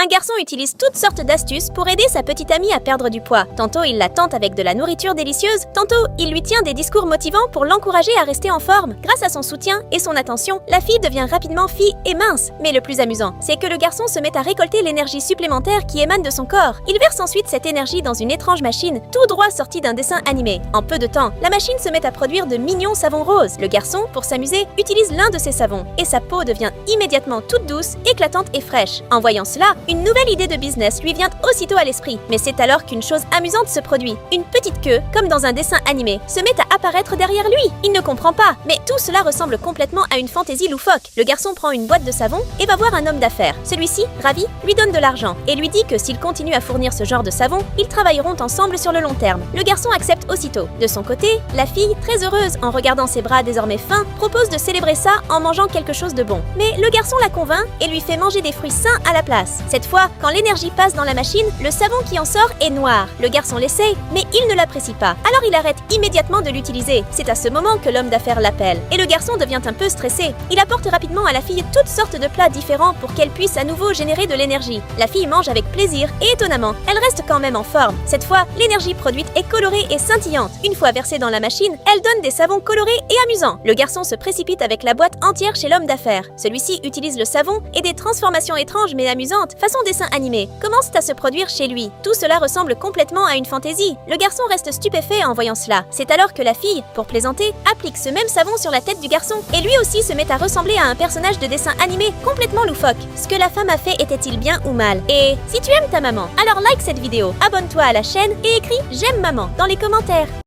Un garçon utilise toutes sortes d'astuces pour aider sa petite amie à perdre du poids. Tantôt il la tente avec de la nourriture délicieuse, tantôt il lui tient des discours motivants pour l'encourager à rester en forme. Grâce à son soutien et son attention, la fille devient rapidement fille et mince. Mais le plus amusant, c'est que le garçon se met à récolter l'énergie supplémentaire qui émane de son corps. Il verse ensuite cette énergie dans une étrange machine, tout droit sortie d'un dessin animé. En peu de temps, la machine se met à produire de mignons savons roses. Le garçon, pour s'amuser, utilise l'un de ces savons et sa peau devient immédiatement toute douce, éclatante et fraîche. En voyant cela, une nouvelle idée de business lui vient aussitôt à l'esprit. Mais c'est alors qu'une chose amusante se produit. Une petite queue, comme dans un dessin animé, se met à apparaître derrière lui. Il ne comprend pas, mais tout cela ressemble complètement à une fantaisie loufoque. Le garçon prend une boîte de savon et va voir un homme d'affaires. Celui-ci, ravi, lui donne de l'argent et lui dit que s'il continue à fournir ce genre de savon, ils travailleront ensemble sur le long terme. Le garçon accepte aussitôt. De son côté, la fille, très heureuse en regardant ses bras désormais fins, propose de célébrer ça en mangeant quelque chose de bon. Mais le garçon la convainc et lui fait manger des fruits sains à la place. Cette fois, quand l'énergie passe dans la machine, le savon qui en sort est noir. Le garçon l'essaye, mais il ne l'apprécie pas. Alors il arrête immédiatement de l'utiliser. C'est à ce moment que l'homme d'affaires l'appelle. Et le garçon devient un peu stressé. Il apporte rapidement à la fille toutes sortes de plats différents pour qu'elle puisse à nouveau générer de l'énergie. La fille mange avec plaisir et étonnamment, elle reste quand même en forme. Cette fois, l'énergie produite est colorée et scintillante. Une fois versée dans la machine, elle donne des savons colorés et amusants. Le garçon se précipite avec la boîte entière chez l'homme d'affaires. Celui-ci utilise le savon et des transformations étranges mais amusantes, façon dessin animé, commencent à se produire chez lui. Tout cela ressemble complètement à une fantaisie. Le garçon reste stupéfait en voyant cela. C'est alors que la fille, pour plaisanter, applique ce même savon sur la tête du garçon et lui aussi se met à ressembler à un personnage de dessin animé complètement loufoque. Ce que la femme a fait était-il bien ou mal? Et si tu aimes ta maman, alors like cette vidéo, abonne-toi à la chaîne et écris « J'aime maman » dans les commentaires.